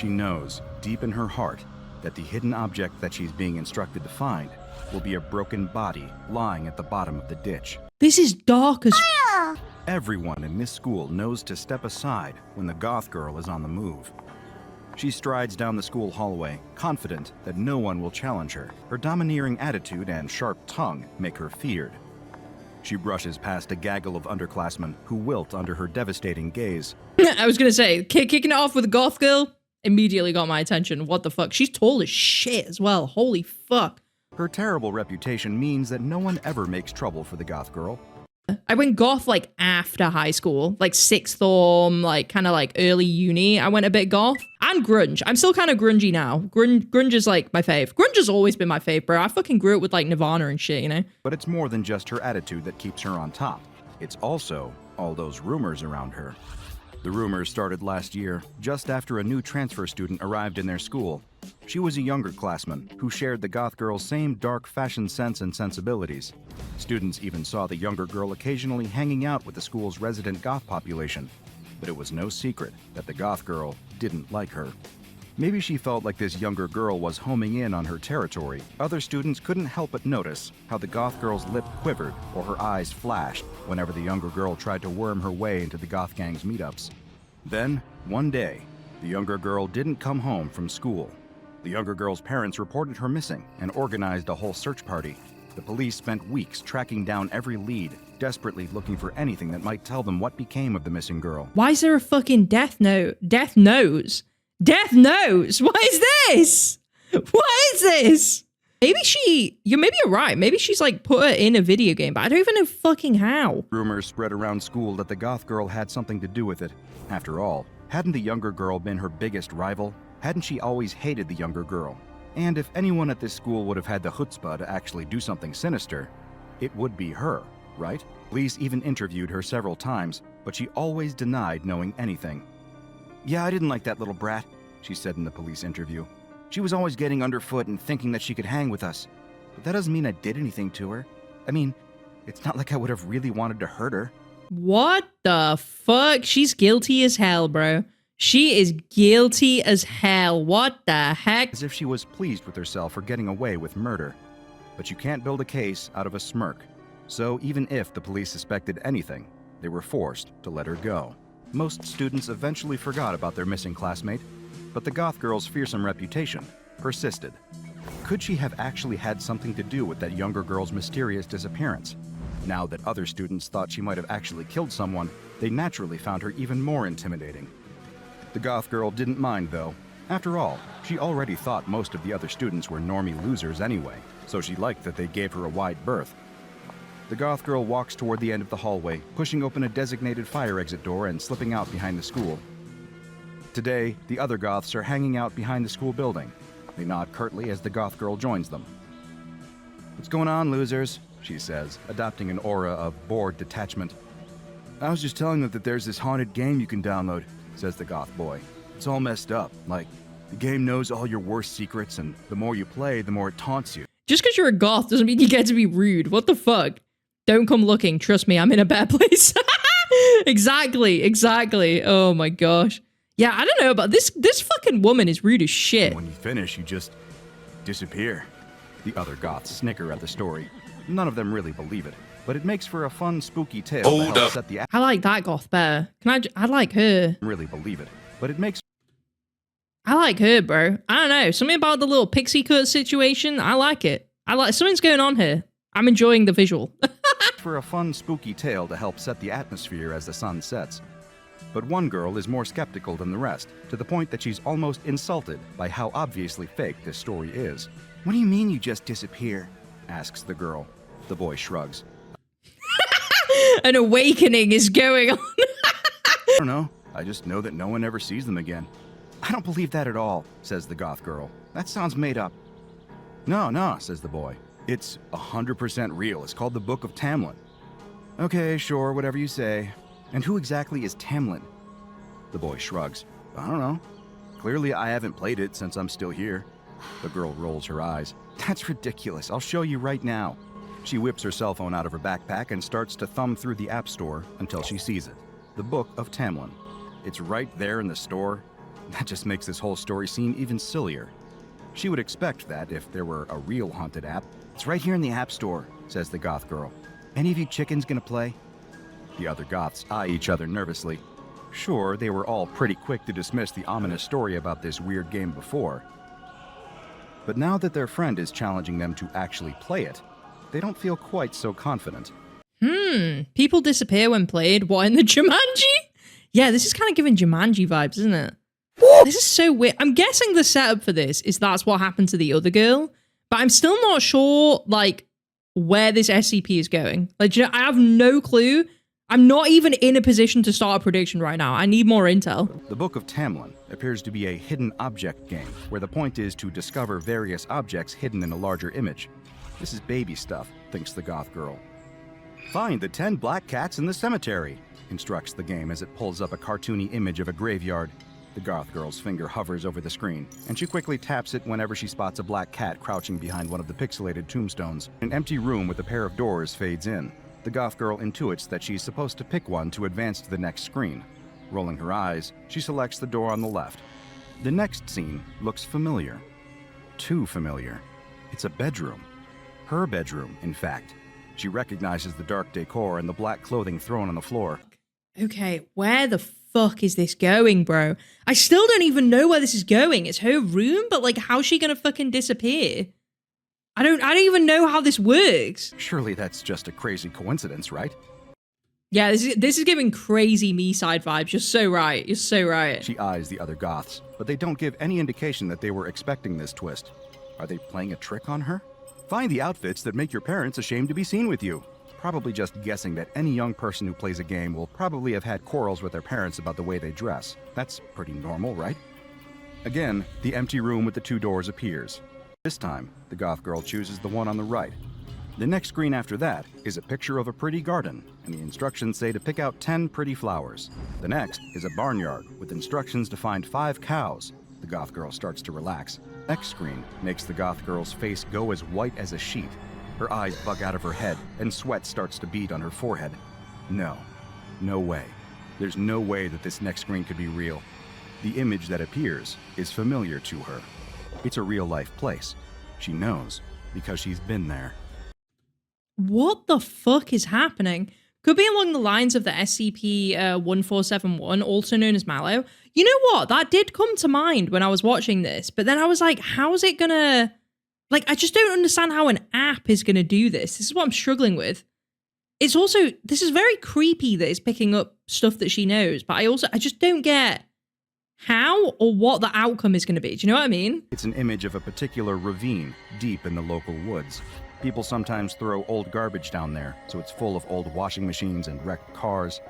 She knows, deep in her heart, that the hidden object that she's being instructed to find will be a broken body lying at the bottom of the ditch. This is dark as Everyone in this school knows to step aside when the goth girl is on the move. She strides down the school hallway, confident that no one will challenge her. Her domineering attitude and sharp tongue make her feared. She brushes past a gaggle of underclassmen who wilt under her devastating gaze. I was gonna say, kicking it off with a goth girl immediately got my attention. What the fuck? She's tall as shit as well. Holy fuck. Her terrible reputation means that no one ever makes trouble for the goth girl. I went goth like after high school, like sixth form, like kind of like early uni. I went a bit goth and grunge. I'm still kind of grungy now. Grunge is like my fave. Grunge has always been my fave, bro. I fucking grew up with like Nirvana and shit, you know? But it's more than just her attitude that keeps her on top. It's also all those rumors around her. The rumors started last year, just after a new transfer student arrived in their school. She was a younger classman who shared the goth girl's same dark fashion sense and sensibilities. Students even saw the younger girl occasionally hanging out with the school's resident goth population. But it was no secret that the goth girl didn't like her. Maybe she felt like this younger girl was homing in on her territory. Other students couldn't help but notice how the goth girl's lip quivered or her eyes flashed whenever the younger girl tried to worm her way into the goth gang's meetups. Then, one day, the younger girl didn't come home from school. The younger girl's parents reported her missing and organized a whole search party. The police spent weeks tracking down every lead, desperately looking for anything that might tell them what became of the missing girl. Why is there a fucking death note? Death knows. Death knows. What is this? What is this? Maybe maybe you're right. Maybe she's like put her in a video game, but I don't even know fucking how. Rumors spread around school that the goth girl had something to do with it. After all, hadn't the younger girl been her biggest rival? Hadn't she always hated the younger girl? And if anyone at this school would have had the chutzpah to actually do something sinister, it would be her, right? Police even interviewed her several times, but she always denied knowing anything. "Yeah, I didn't like that little brat," she said in the police interview. "She was always getting underfoot and thinking that she could hang with us. But that doesn't mean I did anything to her. I mean, it's not like I would have really wanted to hurt her." What the fuck? She's guilty as hell, bro. She is guilty as hell. What the heck? As if she was pleased with herself for getting away with murder. But you can't build a case out of a smirk. So even if the police suspected anything, they were forced to let her go. Most students eventually forgot about their missing classmate, but the goth girl's fearsome reputation persisted. Could she have actually had something to do with that younger girl's mysterious disappearance? Now that other students thought she might have actually killed someone, they naturally found her even more intimidating. The goth girl didn't mind, though. After all, she already thought most of the other students were normie losers anyway, so she liked that they gave her a wide berth. The goth girl walks toward the end of the hallway, pushing open a designated fire exit door and slipping out behind the school. Today, the other goths are hanging out behind the school building. They nod curtly as the goth girl joins them. "What's going on, losers?" she says, adopting an aura of bored detachment. "I was just telling them that there's this haunted game you can download," says the goth boy. "It's all messed up. Like, the game knows all your worst secrets, and the more you play, the more it taunts you." Just because you're a goth doesn't mean you get to be rude. What the fuck? Don't come looking. Trust me, I'm in a bad place. Exactly. Oh my gosh. Yeah, I don't know, but this fucking woman is rude as shit. "When you finish, you just disappear." The other goths snicker at the story. None of them really believe it, but it makes for a fun, spooky tale that helps set the I like that goth better. I like her. really believe it, but it makes I like her, bro. I don't know. Something about the little pixie cut situation. I like it. Something's going on here. I'm enjoying the visual. for a fun, spooky tale to help set the atmosphere as the sun sets. But one girl is more skeptical than the rest, to the point that she's almost insulted by how obviously fake this story is. "What do you mean you just disappear?" asks the girl. The boy shrugs. An awakening is going on. "I don't know. I just know that no one ever sees them again." "I don't believe that at all," says the goth girl. "That sounds made up." No, says the boy. "It's 100% real. It's called the Book of Tamlin." "Okay, sure, whatever you say. And who exactly is Tamlin?" The boy shrugs. "I don't know. Clearly I haven't played it since I'm still here." The girl rolls her eyes. "That's ridiculous. I'll show you right now." She whips her cell phone out of her backpack and starts to thumb through the app store until she sees it. The Book of Tamlin. It's right there in the store. That just makes this whole story seem even sillier. She would expect that if there were a real haunted app. It's right here in the App Store, says the goth girl. Any of you chickens gonna play? The other goths eye each other nervously. Sure, they were all pretty quick to dismiss the ominous story about this weird game before. But now that their friend is challenging them to actually play it, they don't feel quite so confident. People disappear when played. What, in the Jumanji? Yeah, this is kind of giving Jumanji vibes, isn't it? This is so weird. I'm guessing the setup for this is that's what happened to the other girl, but I'm still not sure, like, where this SCP is going. Like, I have no clue. I'm not even in a position to start a prediction right now. I need more intel. The Book of Tamlin appears to be a hidden object game, where the point is to discover various objects hidden in a larger image. This is baby stuff, thinks the goth girl. Find the 10 black cats in the cemetery, instructs the game as it pulls up a cartoony image of a graveyard. The goth girl's finger hovers over the screen, and she quickly taps it whenever she spots a black cat crouching behind one of the pixelated tombstones. An empty room with a pair of doors fades in. The goth girl intuits that she's supposed to pick one to advance to the next screen. Rolling her eyes, she selects the door on the left. The next scene looks familiar. Too familiar. It's a bedroom. Her bedroom, in fact. She recognizes the dark decor and the black clothing thrown on the floor. Okay, where the fuck is this going, bro? I still don't even know where this is going. It's her room, but like, how's she gonna fucking disappear? I don't even know how this works. Surely that's just a crazy coincidence, right? Yeah, this is giving crazy me side vibes. You're so right. You're so right. She eyes the other goths, but they don't give any indication that they were expecting this twist. Are they playing a trick on her? Find the outfits that make your parents ashamed to be seen with you. Probably just guessing that any young person who plays a game will probably have had quarrels with their parents about the way they dress. That's pretty normal, right? Again, the empty room with the 2 doors appears. This time, the goth girl chooses the one on the right. The next screen after that is a picture of a pretty garden, and the instructions say to pick out 10 pretty flowers. The next is a barnyard with instructions to find 5 cows. The goth girl starts to relax. Next screen makes the goth girl's face go as white as a sheet. Her eyes bug out of her head, and sweat starts to bead on her forehead. No way. There's no way that this next screen could be real. The image that appears is familiar to her. It's a real-life place. She knows, because she's been there. What the fuck is happening? Could be along the lines of the SCP-1471, also known as Mallow. You know what? That did come to mind when I was watching this, but then I was like, how's it gonna... Like, I just don't understand how an app is gonna do this. This is what I'm struggling with. It's also... This is very creepy that it's picking up stuff that she knows, but I just don't get how or what the outcome is gonna be. Do you know what I mean? It's an image of a particular ravine deep in the local woods. People sometimes throw old garbage down there, so it's full of old washing machines and wrecked cars.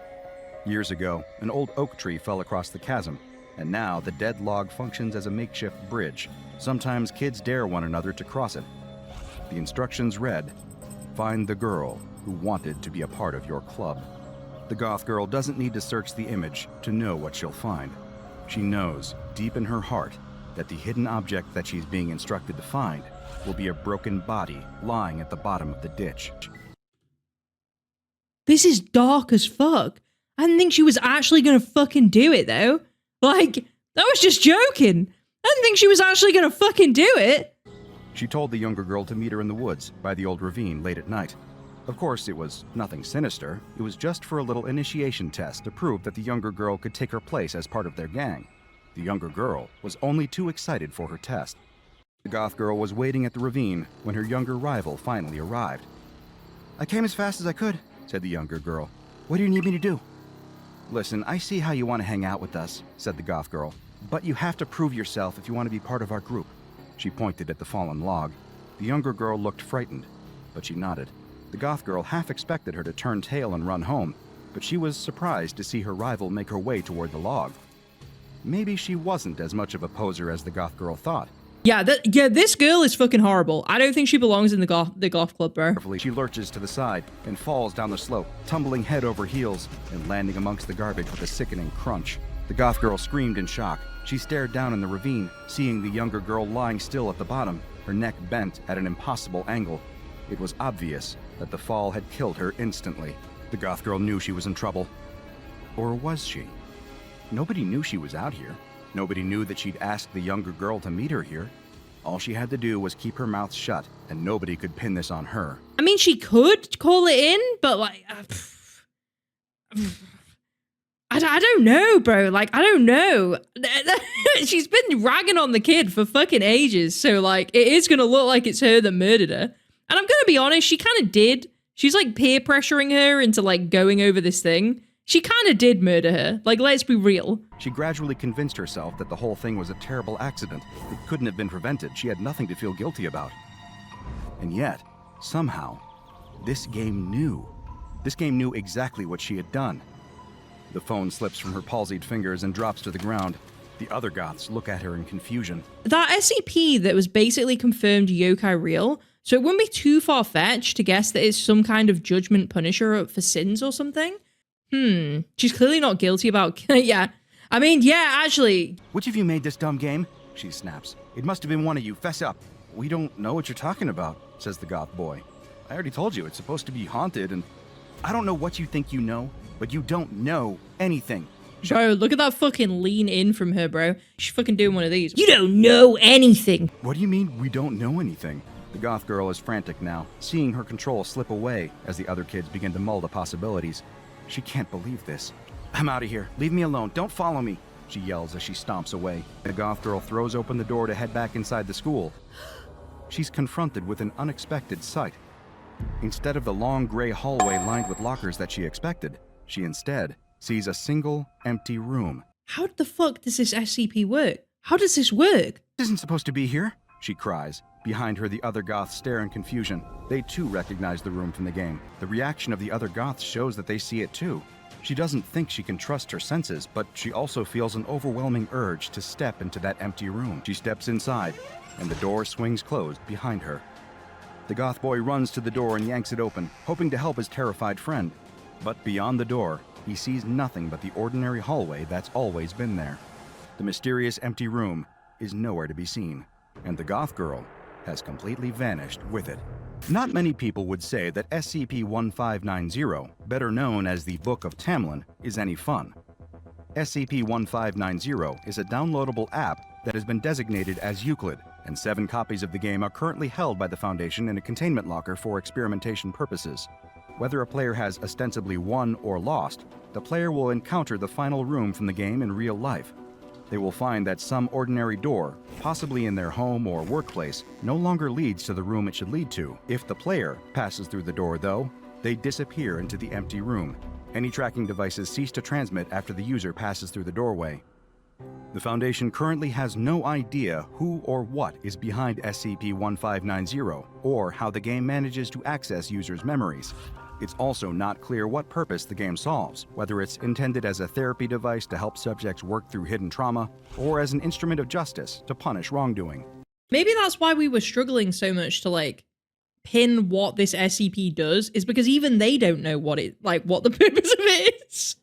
Years ago, an old oak tree fell across the chasm, and now the dead log functions as a makeshift bridge. Sometimes kids dare one another to cross it. The instructions read, "Find the girl who wanted to be a part of your club." The goth girl doesn't need to search the image to know what she'll find. She knows, deep in her heart, that the hidden object that she's being instructed to find will be a broken body lying at the bottom of the ditch. This is dark as fuck. I didn't think she was actually gonna fucking do it, though. Like, I was just joking. I didn't think she was actually gonna fucking do it. She told the younger girl to meet her in the woods by the old ravine late at night. Of course, it was nothing sinister. It was just for a little initiation test to prove that the younger girl could take her place as part of their gang. The younger girl was only too excited for her test. The goth girl was waiting at the ravine when her younger rival finally arrived. "I came as fast as I could," said the younger girl. "What do you need me to do?" "Listen, I see how you want to hang out with us," said the goth girl, "but you have to prove yourself if you want to be part of our group." She pointed at the fallen log. The younger girl looked frightened, but she nodded. The goth girl half expected her to turn tail and run home, but she was surprised to see her rival make her way toward the log. Maybe she wasn't as much of a poser as the goth girl thought. Yeah, this girl is fucking horrible. I don't think she belongs in the goth club, bro. Carefully, she lurches to the side and falls down the slope, tumbling head over heels and landing amongst the garbage with a sickening crunch. The goth girl screamed in shock. She stared down in the ravine, seeing the younger girl lying still at the bottom, her neck bent at an impossible angle. It was obvious that the fall had killed her instantly. The goth girl knew she was in trouble. Or was she? Nobody knew she was out here. Nobody knew that she'd asked the younger girl to meet her here. All she had to do was keep her mouth shut, and nobody could pin this on her. I mean, she could call it in, but like, I don't know, bro. Like, I don't know. She's been ragging on the kid for fucking ages, so like, it is gonna look like it's her that murdered her. And I'm gonna be honest, she kind of did. She's like peer pressuring her into like going over this thing. She kind of did murder her. Like, let's be real. She gradually convinced herself that the whole thing was a terrible accident. It couldn't have been prevented. She had nothing to feel guilty about. And yet, somehow, this game knew. This game knew exactly what she had done. The phone slips from her palsied fingers and drops to the ground. The other goths look at her in confusion. That SCP that was basically confirmed yokai real, so it wouldn't be too far-fetched to guess that it's some kind of judgment punisher for sins or something. She's clearly not guilty about... yeah. I mean, yeah, actually... Which of you made this dumb game? She snaps. It must have been one of you. Fess up. We don't know what you're talking about, says the goth boy. I already told you, it's supposed to be haunted, and I don't know what you think you know, but you don't know anything. Bro, look at that fucking lean in from her, bro. She's fucking doing one of these. You don't know anything. What do you mean, we don't know anything? The goth girl is frantic now, seeing her control slip away as the other kids begin to mull the possibilities. She can't believe this. I'm out of here. Leave me alone. Don't follow me, she yells as she stomps away. The goth girl throws open the door to head back inside the school. She's confronted with an unexpected sight. Instead of the long gray hallway lined with lockers that she expected, she instead sees a single empty room. How the fuck does this SCP work? How does this work? This isn't supposed to be here, she cries. Behind her, the other goths stare in confusion. They too recognize the room from the game. The reaction of the other goths shows that they see it too. She doesn't think she can trust her senses, but she also feels an overwhelming urge to step into that empty room. She steps inside, and the door swings closed behind her. The goth boy runs to the door and yanks it open, hoping to help his terrified friend. But beyond the door, he sees nothing but the ordinary hallway that's always been there. The mysterious empty room is nowhere to be seen, and the goth girl has completely vanished with it. Not many people would say that SCP-1590, better known as the Book of Tamlin, is any fun. SCP-1590 is a downloadable app that has been designated as Euclid, and 7 copies of the game are currently held by the Foundation in a containment locker for experimentation purposes. Whether a player has ostensibly won or lost, the player will encounter the final room from the game in real life. They will find that some ordinary door, possibly in their home or workplace, no longer leads to the room it should lead to. If the player passes through the door, though, they disappear into the empty room. Any tracking devices cease to transmit after the user passes through the doorway. The Foundation currently has no idea who or what is behind SCP-1590, or how the game manages to access users' memories. It's also not clear what purpose the game solves, whether it's intended as a therapy device to help subjects work through hidden trauma, or as an instrument of justice to punish wrongdoing. Maybe that's why we were struggling so much to like pin what this SCP does, is because even they don't know what the purpose of it is.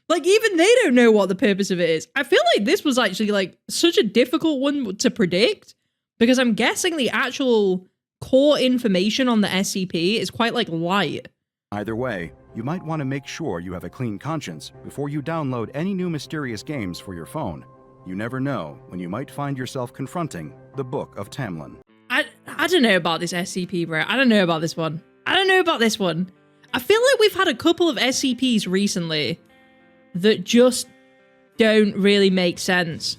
Like, even they don't know what the purpose of it is. I feel like this was actually like such a difficult one to predict, because I'm guessing the actual core information on the SCP is quite like light. Either way, you might want to make sure you have a clean conscience before you download any new mysterious games for your phone. You never know when you might find yourself confronting the Book of Tamlin. I don't know about this SCP, bro. I don't know about this one. I don't know about this one. I feel like we've had a couple of SCPs recently that just don't really make sense.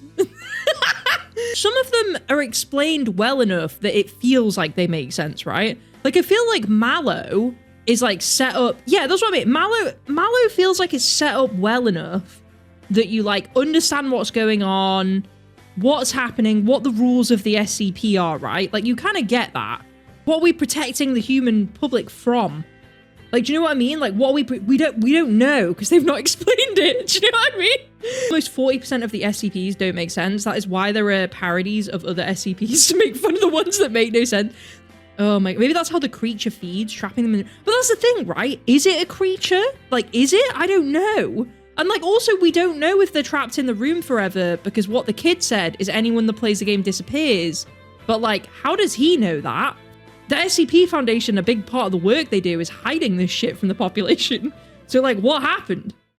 Some of them are explained well enough that it feels like they make sense, right? Like, I feel like Mallow is like set up. Yeah, that's what I mean. Mallow feels like it's set up well enough that you like understand what's going on, what's happening, what the rules of the SCP are, right? Like, you kind of get that. What are we protecting the human public from? Like, do you know what I mean? Like, what we don't know because they've not explained it. Do you know what I mean? Almost 40% of the SCPs don't make sense. That is why there are parodies of other SCPs to make fun of the ones that make no sense. Oh my, maybe that's how the creature feeds, trapping them in. But that's the thing, right? Is it a creature? Like, is it? I don't know. And like, also, we don't know if they're trapped in the room forever, because what the kid said is anyone that plays the game disappears. But like, how does he know that? The SCP Foundation, a big part of the work they do is hiding this shit from the population. So like, what happened?